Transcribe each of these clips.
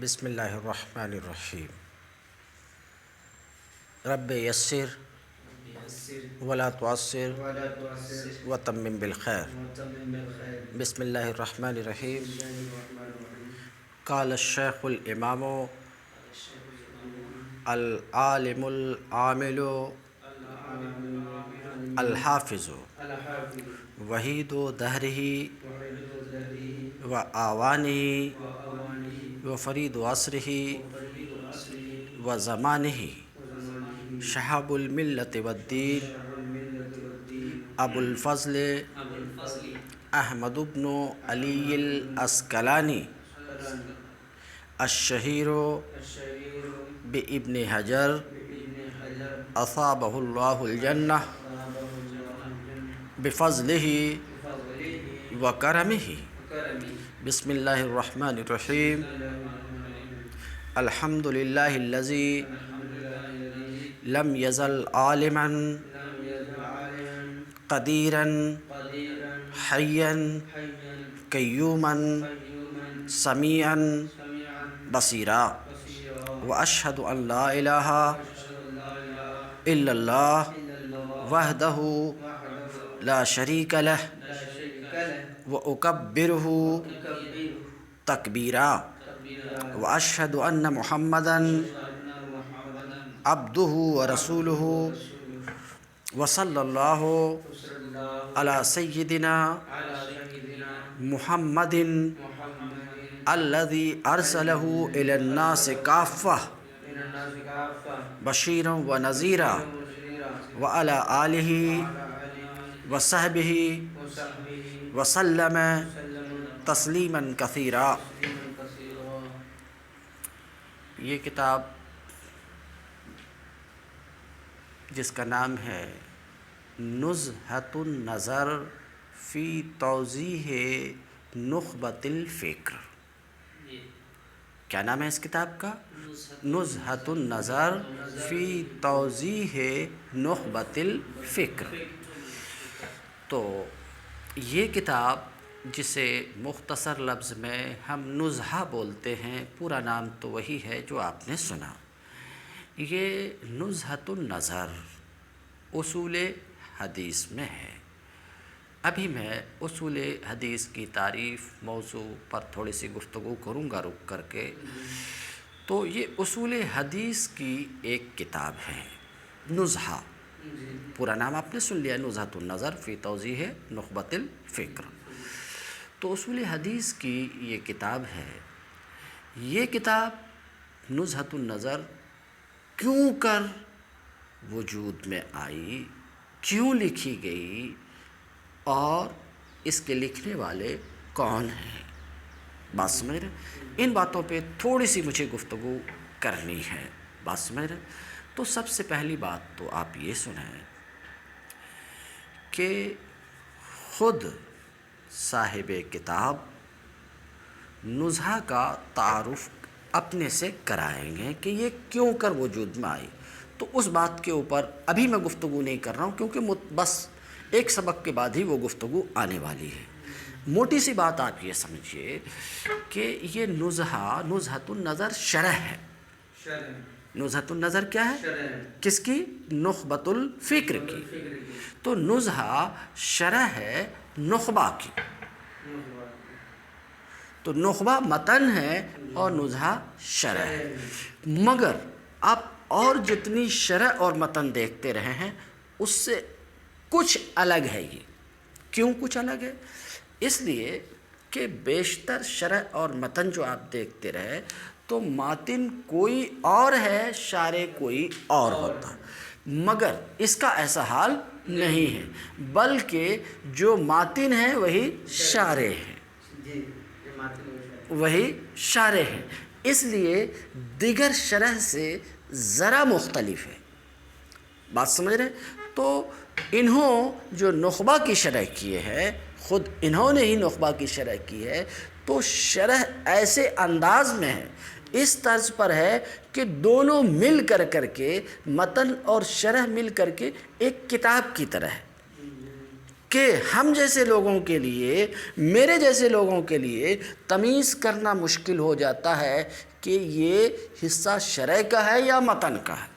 بسم اللہ الرحمن الرحیم۔ رب یسر ولا تعسر وتمم بالخیر۔ بسم اللہ الرحمن الرحیم۔ قال الشیخ الامام العالم العامل الحافظ وحید دہرہ و آوانہ و فرید عصرہ و زمانہ شہاب الملت والدین ابو الفضل احمد بن علی العسقلانی الشہیر بابن حجر اصابہ اللہ الجنہ بفضلہ و کرمہ۔ بسم اللہ الرحمن الرحیم۔ الحمد للہ الذی لم یزل عالما قدیرا حیا قیوما سمیعا بصیرا، واشہد ان لا الہ الا اللہ وحدہ لا شریک لہ واکبرہ تکبیرا، واشہد ان محمدا عبدہ ورسولہ وصلی اللہ علی سیدنا محمد الذی ارسلہ الی الناس کافہ بشیرا ونذیرا، وعلی آلہ وصحبہ وسلم تسلیما کثیرا۔ یہ کتاب جس کا نام ہے نزہۃ النظر فی توضیح نخبۃ الفکر، کیا نام ہے اس کتاب کا؟ نزہۃ النظر فی توضیح نخبۃ الفکر۔ تو یہ کتاب جسے مختصر لفظ میں ہم نزہہ بولتے ہیں، پورا نام تو وہی ہے جو آپ نے سنا۔ یہ نزہۃ النظر اصول حدیث میں ہے۔ ابھی میں اصول حدیث کی تعریف موضوع پر تھوڑی سی گفتگو کروں گا رک کر کے۔ تو یہ اصول حدیث کی ایک کتاب ہے نزہہ، پورا نام آپ نے سن لیا، نزہۃ النظر فی توضیح نخبۃ الفکر۔ تو اصول حدیث کی یہ کتاب ہے۔ یہ کتاب نزہۃ النظر کیوں کر وجود میں آئی، کیوں لکھی گئی، اور اس کے لکھنے والے کون ہیں، بات سمجھ رہے؟ ان باتوں پہ تھوڑی سی مجھے گفتگو کرنی ہے، بات سمجھ رہے؟ تو سب سے پہلی بات تو آپ یہ سنیں کہ خود صاحب کتاب نزہہ کا تعارف اپنے سے کرائیں گے کہ یہ کیوں کر وجود میں آئی۔ تو اس بات کے اوپر ابھی میں گفتگو نہیں کر رہا ہوں، کیونکہ بس ایک سبق کے بعد ہی وہ گفتگو آنے والی ہے۔ موٹی سی بات آپ یہ سمجھیے کہ یہ نزہۃ النظر شرح ہے۔ نزہۃ النظر کیا ہے؟ کس کی؟ نخبۃ الفکر کی۔ تو نزہہ شرح ہے نخبہ کی، تو نخبہ متن ہے اور نزہہ شرح ہے۔ مگر آپ اور جتنی شرح اور متن دیکھتے رہے ہیں اس سے کچھ الگ ہے یہ۔ کیوں کچھ الگ ہے؟ اس لیے کہ بیشتر شرح اور متن جو آپ دیکھتے رہے تو ماتن کوئی اور ہے، شارح کوئی اور ہوتا ہے، مگر اس کا ایسا حال نہیں ہے، بلکہ جو ماتن ہے وہی شارح ہے، وہی شارح ہے۔ اس لیے دیگر شرح سے ذرا مختلف ہے، بات سمجھ رہے؟ تو انہوں جو نخبہ کی شرح کی ہے، خود انہوں نے ہی نخبہ کی شرح کی ہے، تو شرح ایسے انداز میں ہے، اس طرز پر ہے کہ دونوں مل کے متن اور شرح مل کر کے ایک کتاب کی طرح ہے۔ کہ ہم جیسے لوگوں کے لیے، میرے جیسے لوگوں کے لیے تمیز کرنا مشکل ہو جاتا ہے کہ یہ حصہ شرع کا ہے یا متن کا ہے۔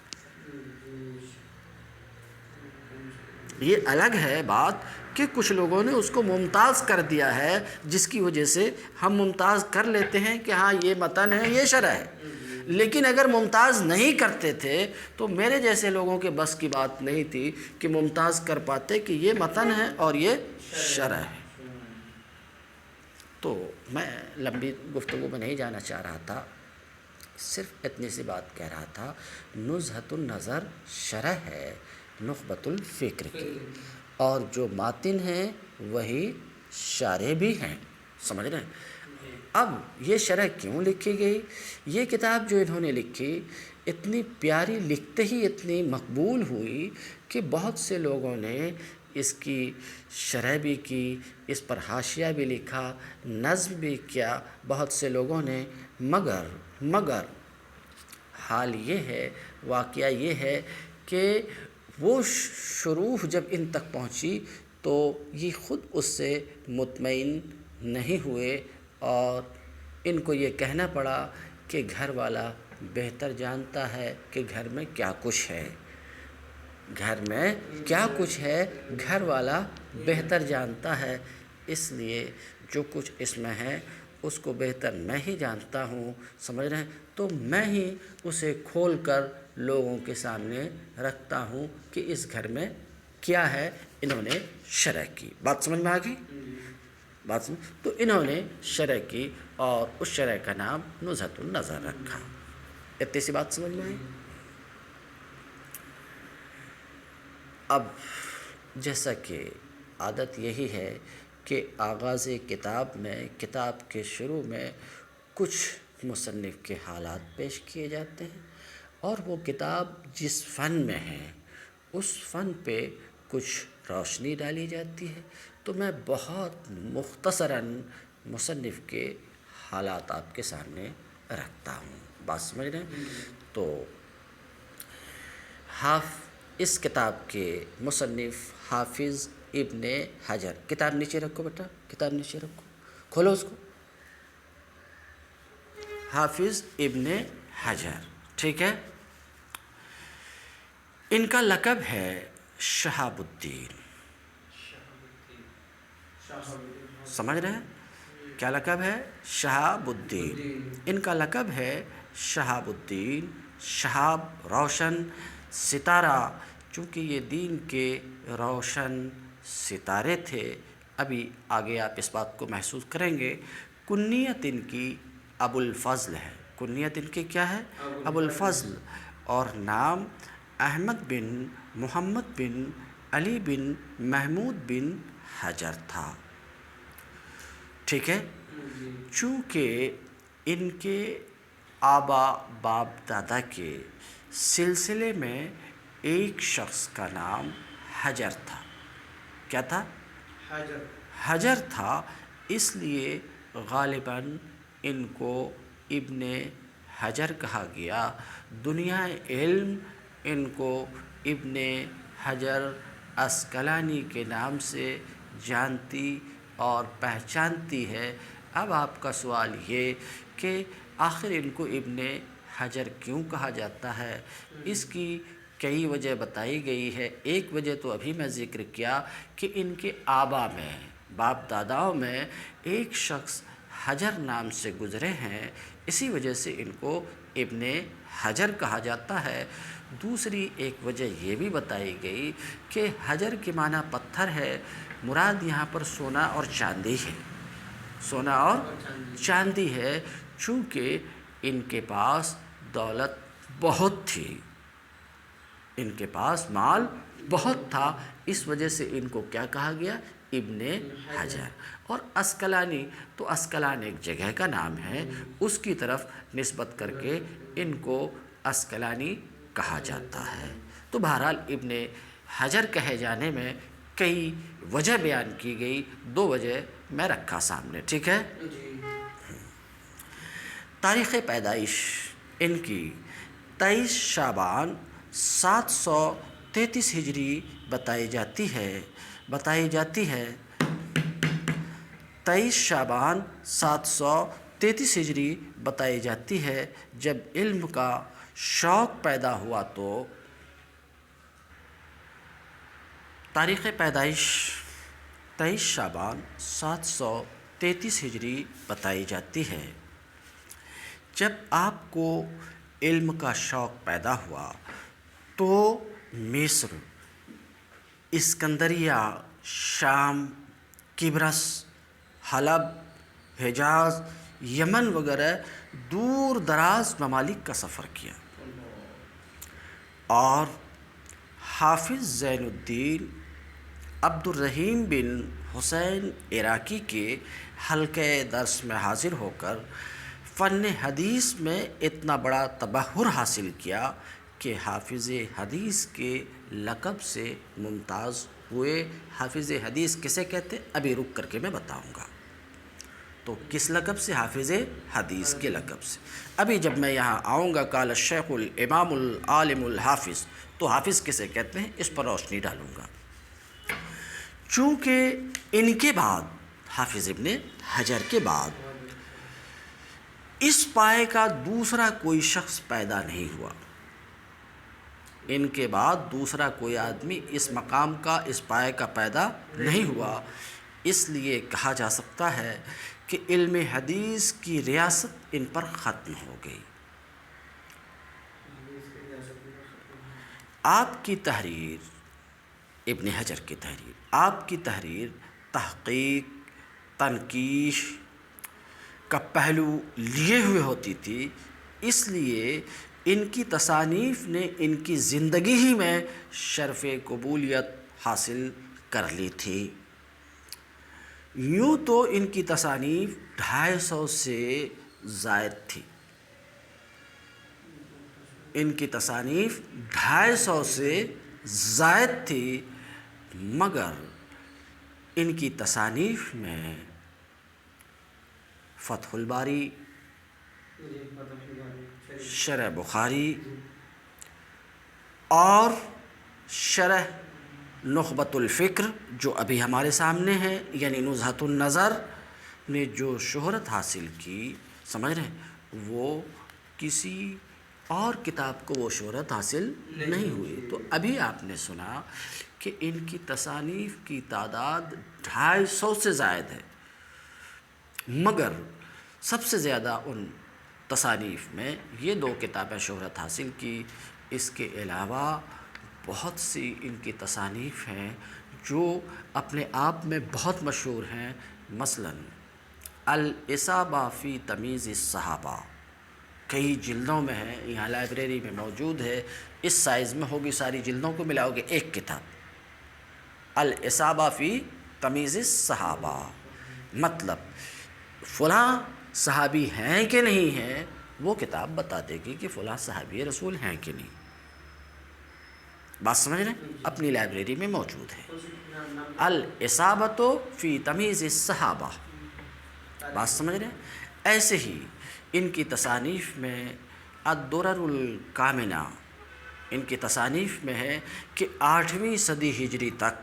یہ الگ ہے بات کہ کچھ لوگوں نے اس کو ممتاز کر دیا ہے، جس کی وجہ سے ہم ممتاز کر لیتے ہیں کہ ہاں یہ متن ہے، یہ شرع ہے۔ لیکن اگر ممتاز نہیں کرتے تھے تو میرے جیسے لوگوں کے بس کی بات نہیں تھی کہ ممتاز کر پاتے کہ یہ متن ہے اور یہ شرع ہے۔ تو میں لمبی گفتگو میں نہیں جانا چاہ رہا تھا، صرف اتنی سی بات کہہ رہا تھا، نزہۃ النظر شرح ہے نخبۃ الفکر کی، اور جو ماتن ہیں وہی شارح بھی ہیں، سمجھ رہے ہیں؟ اب یہ شرح کیوں لکھی گئی؟ یہ کتاب جو انہوں نے لکھی اتنی پیاری، لکھتے ہی اتنی مقبول ہوئی کہ بہت سے لوگوں نے اس کی شرح بھی کی، اس پر حاشیہ بھی لکھا، نظم بھی کیا بہت سے لوگوں نے، مگر حال یہ ہے، واقعہ یہ ہے کہ وہ شروح جب ان تک پہنچی تو یہ خود اس سے مطمئن نہیں ہوئے، اور ان کو یہ کہنا پڑا کہ گھر والا بہتر جانتا ہے کہ گھر میں کیا کچھ ہے، گھر میں کیا کچھ ہے گھر والا بہتر جانتا ہے، اس لیے جو کچھ اس میں ہے اس کو بہتر میں ہی جانتا ہوں، سمجھ رہے ہیں؟ تو میں ہی اسے کھول کر لوگوں کے سامنے رکھتا ہوں کہ اس گھر میں کیا ہے۔ انہوں نے شرح کی، بات سمجھ میں آ گئی؟ بات سمجھ؟ تو انہوں نے شرح کی اور اس شرح کا نام نزہۃ النظر رکھا۔ اتنی سی بات سمجھ میں آئی؟ اب جیسا کہ عادت یہی ہے کہ آغاز کتاب میں، کتاب کے شروع میں کچھ مصنف کے حالات پیش کیے جاتے ہیں، اور وہ کتاب جس فن میں ہے اس فن پہ کچھ روشنی ڈالی جاتی ہے۔ تو میں بہت مختصراً مصنف کے حالات آپ کے سامنے رکھتا ہوں، بات سمجھ رہے ہیں؟ تو اس کتاب کے مصنف حافظ ابن حجر، کتاب نیچے رکھو بیٹا، کتاب نیچے رکھو، کھولو اس کو، حافظ ابن حجر، ٹھیک ہے؟ ان کا لقب ہے شہاب الدین، سمجھ رہے ہیں؟ کیا لقب ہے؟ شہاب الدین۔ ان کا لقب ہے شہاب الدین، شہاب روشن، ستارہ، چونکہ یہ دین کے روشن ستارے تھے۔ ابھی آگے آپ اس بات کو محسوس کریں گے۔ کنیت ان کی ابو الفضل ہے، کنیت ان کی کیا ہے؟ ابو الفضل، اور نام احمد بن محمد بن علی بن محمود بن حجر تھا، ٹھیک ہے؟ چونکہ ان کے آبا باپ دادا کے سلسلے میں ایک شخص کا نام حجر تھا، کیا تھا؟ حجر تھا، اس لیے غالباً ان کو ابن حجر کہا گیا۔ دنیا علم ان کو ابن حجر عسقلانی کے نام سے جانتی اور پہچانتی ہے۔ اب آپ کا سوال یہ کہ آخر ان کو ابن حجر کیوں کہا جاتا ہے؟ اس کی کئی وجہ بتائی گئی ہے۔ ایک وجہ تو ابھی میں ذکر کیا کہ ان کے آبا میں، باپ داداؤں میں ایک شخص حجر نام سے گزرے ہیں، اسی وجہ سے ان کو ابن حجر کہا جاتا ہے۔ دوسری ایک وجہ یہ بھی بتائی گئی کہ حجر کے معنی پتھر ہے، مراد یہاں پر سونا اور چاندی ہے، سونا اور چاندی ہے، چونکہ ان کے پاس دولت بہت تھی، ان کے پاس مال بہت تھا، اس وجہ سے ان کو کیا کہا گیا؟ ابن حجر۔ اور عسقلانی، تو عسقلان ایک جگہ کا نام ہے، اس کی طرف نسبت کر کے ان کو عسقلانی کہا جاتا ہے۔ تو بہرحال ابن حجر کہے جانے میں کئی وجہ بیان کی گئی، دو وجہ میں رکھا سامنے، ٹھیک ہے؟ تاریخ پیدائش ان کی 23 شعبان 733 ہجری بتائی جاتی ہے، بتائی جاتی ہے 23 شعبان 733 ہجری بتائی جاتی ہے۔ جب علم کا شوق پیدا ہوا تو تاریخ پیدائش 23 شعبان 733 ہجری بتائی جاتی ہے۔ جب آپ کو علم کا شوق پیدا ہوا تو مصر، اسکندریہ، شام، قبرص، حلب، حجاز، یمن وغیرہ دور دراز ممالک کا سفر کیا اور حافظ زین الدین عبد الرحیم بن حسین عراقی کے حلقہ درس میں حاضر ہو کر فن حدیث میں اتنا بڑا تبحر حاصل کیا کہ حافظ حدیث کے لقب سے ممتاز ہوئے۔ حافظ حدیث کسے کہتے ہیں ابھی رک کر کے میں بتاؤں گا۔ تو کس لقب سے؟ حافظ حدیث کے لقب سے۔ ابھی جب میں یہاں آؤں گا قال الشیخ الامام العالم الحافظ، تو حافظ کسے کہتے ہیں اس پر روشنی ڈالوں گا۔ چونکہ ان کے بعد حافظ ابن حجر کے بعد اس پائے کا دوسرا کوئی شخص پیدا نہیں ہوا، ان کے بعد دوسرا کوئی آدمی اس مقام کا، اس پائے کا پیدا نہیں ہوا، اس لیے کہا جا سکتا ہے کہ علم حدیث کی ریاست ان پر ختم ہو گئی۔ آپ کی تحریر، ابن حجر کی تحریر، آپ کی تحریر تحقیق، تنقیش کا پہلو لیے ہوئے ہوتی تھی، اس لیے ان کی تصانیف نے ان کی زندگی ہی میں شرف قبولیت حاصل کر لی تھی۔ یوں تو ان کی تصانیف 250 سے زائد تھی، ان کی تصانیف 250 سے زائد تھی، مگر ان کی تصانیف میں فتح الباری، شرح بخاری اور شرح نخبۃ الفکر جو ابھی ہمارے سامنے ہے، یعنی نزہۃ النظر نے جو شہرت حاصل کی، سمجھ رہے ہیں، وہ کسی اور کتاب کو وہ شہرت حاصل نہیں ہوئی۔ تو ابھی آپ نے سنا کہ ان کی تصانیف کی تعداد 250 سے زائد ہے، مگر سب سے زیادہ ان تصانیف میں یہ 2 کتابیں شہرت حاصل کی۔ اس کے علاوہ بہت سی ان کی تصانیف ہیں جو اپنے آپ میں بہت مشہور ہیں، مثلا الاصابہ فی تمیز الصحابہ، کئی جلدوں میں ہے، یہاں لائبریری میں موجود ہے، اس سائز میں ہوگی، ساری جلدوں کو ملاؤ گے ایک کتاب، الاصابہ فی تمیز الصحابہ، مطلب فلاں صحابی ہیں کہ نہیں ہیں، وہ کتاب بتا دے گی کہ فلاں صحابی رسول ہیں کہ نہیں۔ بات سمجھ رہے ہیں؟ اپنی لائبریری میں موجود ہے الاصابۃ فی تمیز الصحابہ، بات سمجھ رہے ہیں؟ ایسے ہی ان کی تصانیف میں الدرر الکامنہ، ان کی تصانیف میں ہے کہ 8ویں صدی ہجری تک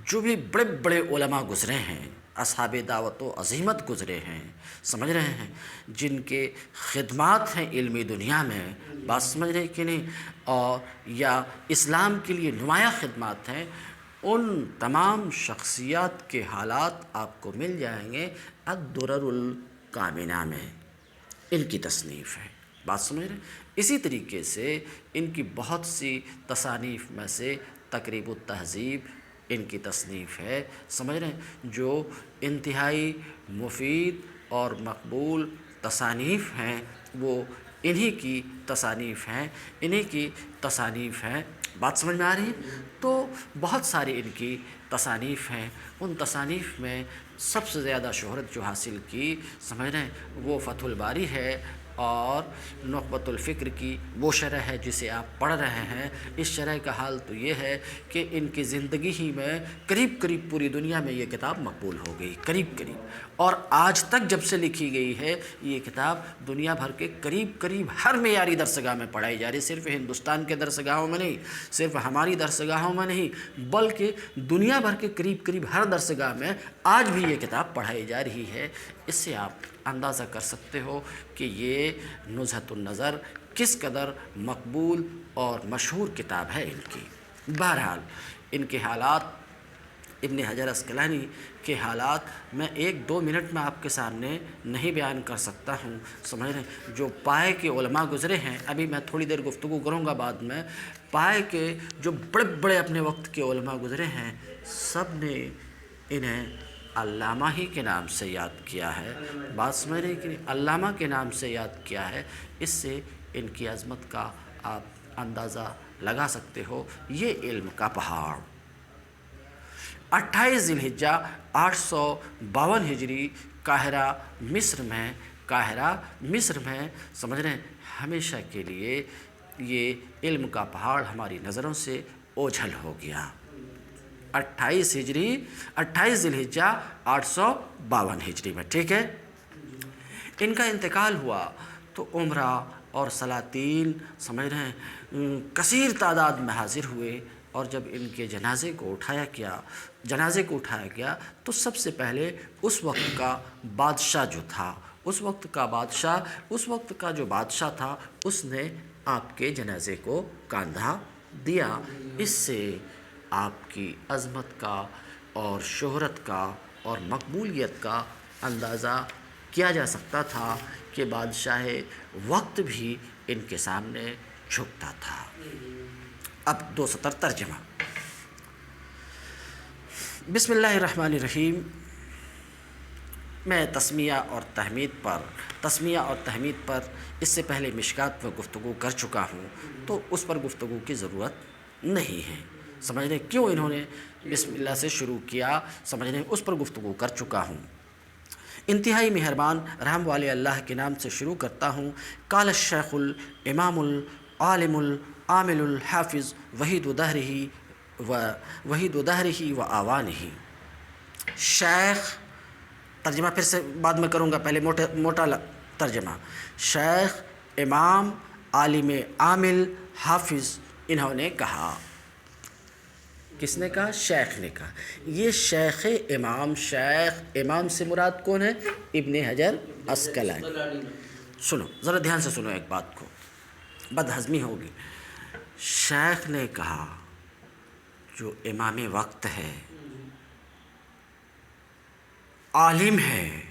جو بھی بڑے بڑے علماء گزرے ہیں، اصحاب دعوت و عزیمت گزرے ہیں، سمجھ رہے ہیں، جن کے خدمات ہیں علمی دنیا میں، بات سمجھ رہے ہیں کہ نہیں، اور یا اسلام کے لیے نمایاں خدمات ہیں، ان تمام شخصیات کے حالات آپ کو مل جائیں گے الدرر الکامنہ میں، ان کی تصنیف ہے، بات سمجھ رہے ہیں۔ اسی طریقے سے ان کی بہت سی تصانیف میں سے تقریب التہذیب ان کی تصنیف ہے، سمجھ رہے ہیں، جو انتہائی مفید اور مقبول تصانیف ہیں، وہ انہی کی تصانیف ہیں، انہی کی تصانیف ہیں، بات سمجھ میں آ رہی ہے؟ تو بہت ساری ان کی تصانیف ہیں، ان تصانیف میں سب سے زیادہ شہرت جو حاصل کی سمجھ رہے ہیں وہ فتح الباری ہے، اور نخبۃ الفکر کی وہ شرح ہے جسے آپ پڑھ رہے ہیں۔ اس شرح کا حال تو یہ ہے کہ ان کی زندگی ہی میں قریب قریب پوری دنیا میں یہ کتاب مقبول ہو گئی، قریب قریب، اور آج تک جب سے لکھی گئی ہے یہ کتاب دنیا بھر کے قریب قریب ہر معیاری درسگاہ میں پڑھائی جا رہی ہے، صرف ہندوستان کے درسگاہوں میں نہیں، صرف ہماری درسگاہوں میں نہیں، بلکہ دنیا بھر کے قریب قریب ہر درسگاہ میں آج بھی یہ کتاب پڑھائی جا رہی ہے۔ اس سے آپ اندازہ کر سکتے ہو کہ یہ نزہۃ النظر کس قدر مقبول اور مشہور کتاب ہے ان کی۔ بہرحال ان کے حالات، ابن حجر عسقلانی کے حالات میں 1-2 منٹ میں آپ کے سامنے نہیں بیان کر سکتا ہوں، سمجھ رہے ہیں۔ جو پائے کے علماء گزرے ہیں، ابھی میں تھوڑی دیر گفتگو کروں گا بعد میں، پائے کے جو بڑے بڑے اپنے وقت کے علماء گزرے ہیں، سب نے انہیں علامہ ہی کے نام سے یاد کیا ہے۔ بات سمجھ رہے ہیں کہ علامہ کے نام سے یاد کیا ہے، اس سے ان کی عظمت کا آپ اندازہ لگا سکتے ہو۔ یہ علم کا پہاڑ 28 ذی الحجہ 852 ہجری قاہرہ مصر میں سمجھ رہے ہیں ہمیشہ کے لیے یہ علم کا پہاڑ ہماری نظروں سے اوجھل ہو گیا۔ 28 ذی الحجہ 852 ہجری میں، ٹھیک ہے۔ ان کا انتقال ہوا تو عمرہ اور سلاطین سمجھ رہے ہیں کثیر تعداد میں حاضر ہوئے، اور جب ان کے جنازے کو اٹھایا گیا تو سب سے پہلے اس وقت کا بادشاہ جو تھا، اس وقت کا جو بادشاہ تھا، اس نے آپ کے جنازے کو کاندھا دیا۔ اس سے آپ کی عظمت کا اور شہرت کا اور مقبولیت کا اندازہ کیا جا سکتا تھا کہ بادشاہ وقت بھی ان کے سامنے جھکتا تھا۔ اب 2 سطر ترجمہ۔ بسم اللہ الرحمن الرحیم۔ میں تسمیہ اور تحمید پر اس سے پہلے مشکات میں گفتگو کر چکا ہوں، تو اس پر گفتگو کی ضرورت نہیں ہے، سمجھ رہے کیوں انہوں نے بسم اللہ سے شروع کیا، سمجھ رہے اس پر گفتگو کر چکا ہوں۔ انتہائی مہربان رحم والے اللہ کے نام سے شروع کرتا ہوں۔ قال الشیخ الامام العالم العامل الحافظ وحید دہرہ و آوانہ۔ شیخ، ترجمہ پھر سے بعد میں کروں گا، پہلے موٹا ترجمہ۔ شیخ، امام، عالم، عامل، حافظ، انہوں نے کہا۔ کس نے کہا؟ شیخ نے کہا۔ یہ شیخ امام سے مراد کون ہے؟ ابن حجر عسقلانی۔ سنو ذرا دھیان سے سنو ایک بات کو، بد ہضمی ہوگی۔ شیخ نے کہا جو امام وقت ہے، عالم ہے،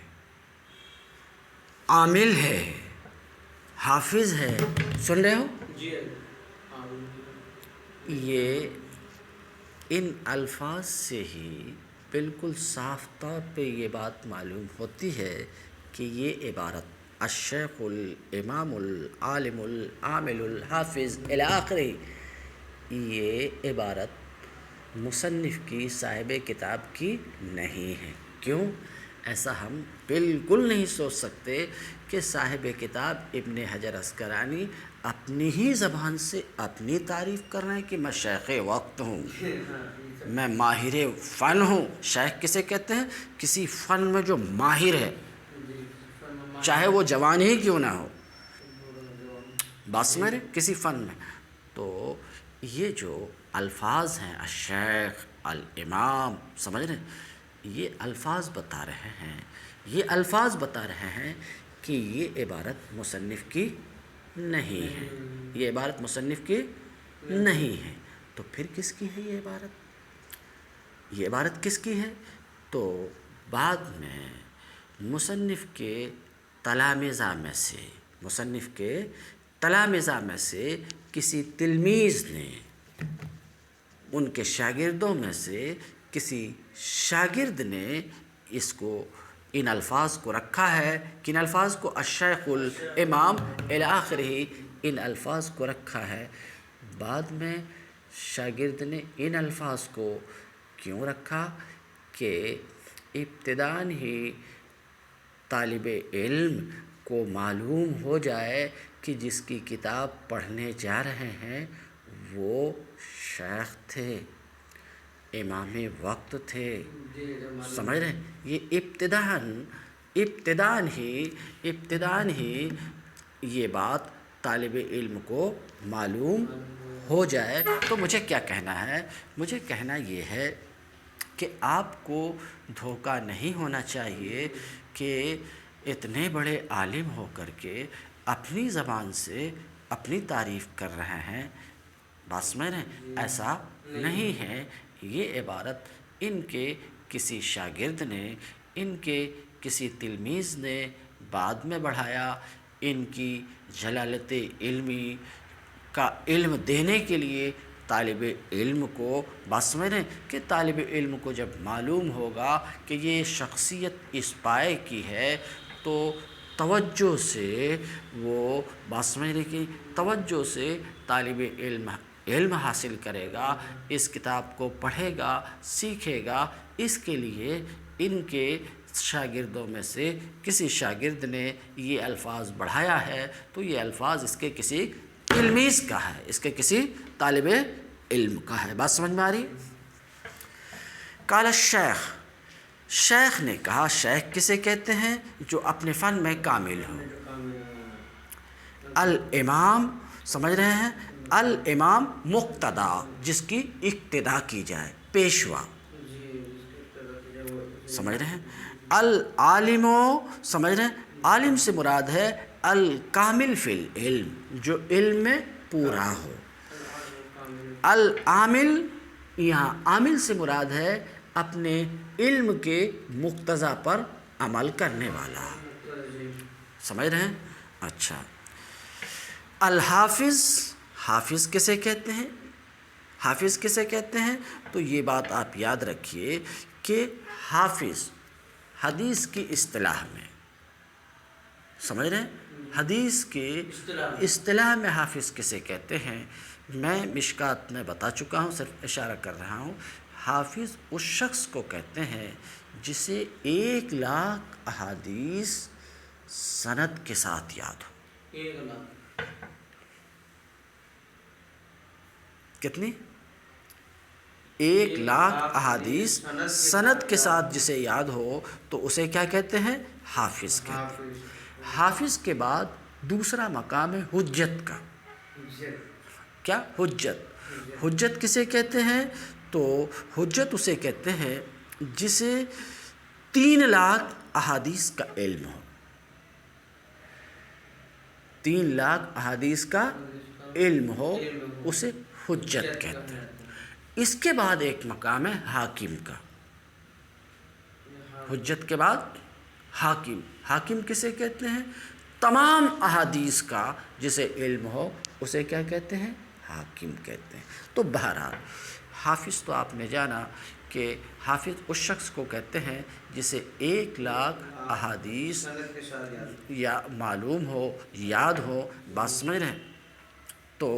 عامل ہے، حافظ ہے، سن رہے ہو؟ یہ ان الفاظ سے ہی بالکل صاف طور پہ یہ بات معلوم ہوتی ہے کہ یہ عبارت الشیخ الامام العالم العامل الحافظ الی آخرہ، یہ عبارت مصنف کی، صاحب کتاب کی نہیں ہے۔ کیوں؟ ایسا ہم بالکل نہیں سوچ سکتے کہ صاحب کتاب ابن حجر عسقلانی اپنی ہی زبان سے اپنی تعریف کر رہے ہیں کہ میں شیخ وقت ہوں، میں ماہر فن ہوں۔ شیخ کسے کہتے ہیں؟ کسی فن میں جو ماہر ہے، چاہے وہ جوان ہی کیوں نہ ہو، بات سمجھ رہے، کسی فن میں۔ تو یہ جو الفاظ ہیں الشیخ، الامام، سمجھ رہے ہیں، یہ الفاظ بتا رہے ہیں کہ یہ عبارت مصنف کی نہیں ہے، یہ عبارت مصنف کی نہیں ہے۔ تو پھر کس کی ہے یہ عبارت؟ یہ عبارت کس کی ہے؟ تو بعد میں مصنف کے تلامذہ میں سے کسی تلمیذ نے، ان کے شاگردوں میں سے کسی شاگرد نے اس کو، ان الفاظ کو رکھا ہے، کن الفاظ کو؟ الشیخ الامام الی آخرہ، ان الفاظ کو رکھا ہے۔ بعد میں شاگرد نے ان الفاظ کو کیوں رکھا کہ ابتداً ہی طالب علم کو معلوم ہو جائے کہ جس کی کتاب پڑھنے جا رہے ہیں وہ شیخ تھے، امام وقت تھے، سمجھ رہے ہیں؟ یہ ابتداً ہی یہ بات طالب علم کو معلوم ہو جائے تو مجھے کیا کہنا ہے؟ مجھے کہنا یہ ہے کہ آپ کو دھوکہ نہیں ہونا چاہیے کہ اتنے بڑے عالم ہو کر کے اپنی زبان سے اپنی تعریف کر رہے ہیں، بات سمجھ رہے ہیں؟ ایسا نہیں ہے۔ یہ عبارت ان کے کسی شاگرد نے، ان کے کسی تلمیذ نے بعد میں بڑھایا، ان کی جلالت علمی کا علم دینے کے لیے طالب علم کو، بات سمجھ رہے ہیں کہ طالب علم کو جب معلوم ہوگا کہ یہ شخصیت اس پائے کی ہے تو توجہ سے وہ، بات سمجھ رہے کہ توجہ سے طالب علم حاصل کرے گا، اس کتاب کو پڑھے گا، سیکھے گا۔ اس کے لیے ان کے شاگردوں میں سے کسی شاگرد نے یہ الفاظ بڑھایا ہے تو یہ الفاظ اس کے کسی تلمیذ کا ہے، اس کے کسی طالب علم کا ہے۔ بات سمجھ میں آ رہی؟ قال الشیخ، شیخ نے کہا، شیخ کسے کہتے ہیں؟ جو اپنے فن میں کامل ہو۔ الامام، سمجھ رہے ہیں؟ الامام مقتدا، جس کی اقتدا کی جائے، پیشوا، سمجھ رہے ہیں؟ العالم، سمجھ رہے ہیں؟ عالم سے مراد ہے الکامل فی العلم، جو علم میں پورا ہو۔ العامل، یہاں عامل سے مراد ہے اپنے علم کے مقتضا پر عمل کرنے والا، سمجھ رہے ہیں؟ اچھا، الحافظ، حافظ کسے کہتے ہیں؟ حافظ کسے کہتے ہیں؟ تو یہ بات آپ یاد رکھیے کہ حافظ حدیث کی اصطلاح میں، سمجھ رہے ہیں؟ حدیث کی اصطلاح میں حافظ کسے کہتے ہیں؟ میں مشکات میں بتا چکا ہوں، صرف اشارہ کر رہا ہوں۔ حافظ اس شخص کو کہتے ہیں جسے 1,00,000 احادیث سند کے ساتھ یاد ہو۔ کتنی؟ 1,00,000 احادیث سند کے ساتھ جسے یاد ہو تو اسے کیا کہتے ہیں؟ حافظ کہتے ہیں۔ حافظ کے بعد دوسرا مقام ہے حجت کا۔ کیا؟ حجت۔ حجت کسے کہتے ہیں؟ تو حجت اسے کہتے ہیں جسے 3,00,000 احادیث کا علم ہو۔ 3,00,000 احادیث کا علم ہو، اسے حجت کہتے ہیں۔ اس کے بعد ایک مقام ہے حاکم کا۔ حجت کے بعد حاکم۔ حاکم کسے کہتے ہیں؟ تمام احادیث کا جسے علم ہو اسے کیا کہتے ہیں؟ حاکم کہتے ہیں۔ تو بہرحال حافظ تو آپ نے جانا کہ حافظ اس شخص کو کہتے ہیں جسے 1,00,000 احادیث یا معلوم ہو، یاد ہو، بات سمجھ رہے ہیں؟ تو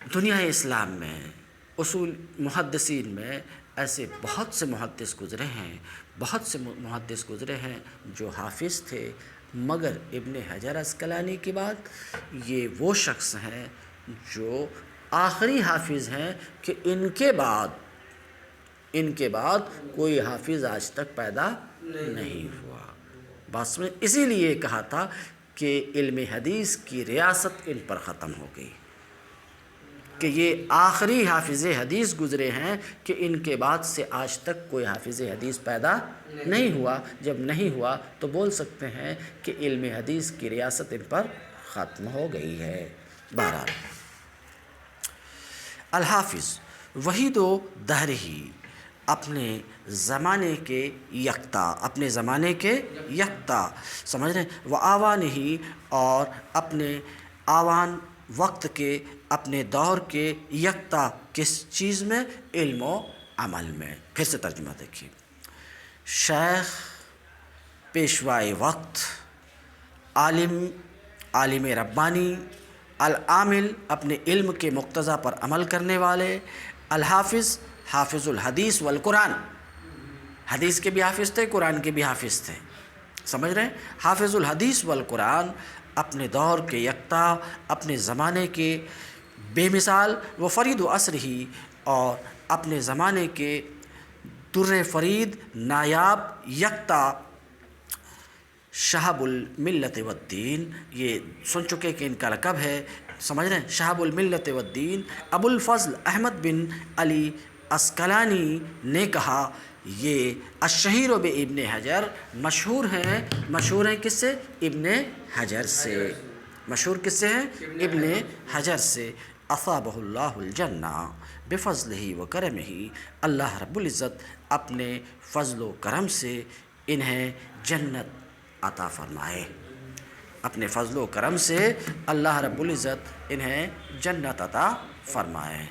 دنیا اسلام میں اصول محدثین میں ایسے بہت سے محدث گزرے ہیں جو حافظ تھے، مگر ابن حجر عسقلانی کی بات یہ وہ شخص ہیں جو آخری حافظ ہیں کہ ان کے بعد کوئی حافظ آج تک پیدا نہیں ہوا۔ بات سمجھ، اسی لیے کہا تھا کہ علم حدیث کی ریاست ان پر ختم ہو گئی، کہ یہ آخری حافظ حدیث گزرے ہیں کہ ان کے بعد سے آج تک کوئی حافظ حدیث پیدا نہیں ہوا۔ جب نہیں ہوا تو بول سکتے ہیں کہ علم حدیث کی ریاست ان پر ختم ہو گئی ہے۔ بہرحال الحافظ وحید و دہرہی، اپنے زمانے کے یکتا، سمجھ رہے ہیں؟ وآوانہ، اور اپنے آوان وقت کے، اپنے دور کے یکتا، کس چیز میں؟ علم و عمل میں۔ پھر سے ترجمہ دیکھیے۔ شیخ، پیشوائے وقت، عالم ربانی، العامل، اپنے علم کے مقتضا پر عمل کرنے والے، الحافظ، حافظ الحدیث والقرآن، حدیث کے بھی حافظ تھے، قرآن کے بھی حافظ تھے، سمجھ رہے ہیں؟ حافظ الحدیث والقرآن، اپنے دور کے یکتا، اپنے زمانے کے بے مثال و فرید و عصر ہی، اور اپنے زمانے کے در فرید، نایاب، یکتا، شہاب الملت والدین، یہ سن چکے کہ ان کا لقب ہے، سمجھ رہے ہیں؟ شہاب الملت والدین ابو الفضل احمد بن علی عسقلانی نے کہا، یہ الشہیر بابن حجر، مشہور ہیں کس سے؟ ابن حجر سے، مشہور کس سے ہیں؟ ابن حجر سے۔ اصابہ اللہ الجنہ بفضلہ و کرمہ، اللہ رب العزت اپنے فضل و کرم سے انہیں جنت عطا فرمائے، اپنے فضل و کرم سے اللہ رب العزت انہیں جنت عطا فرمائے۔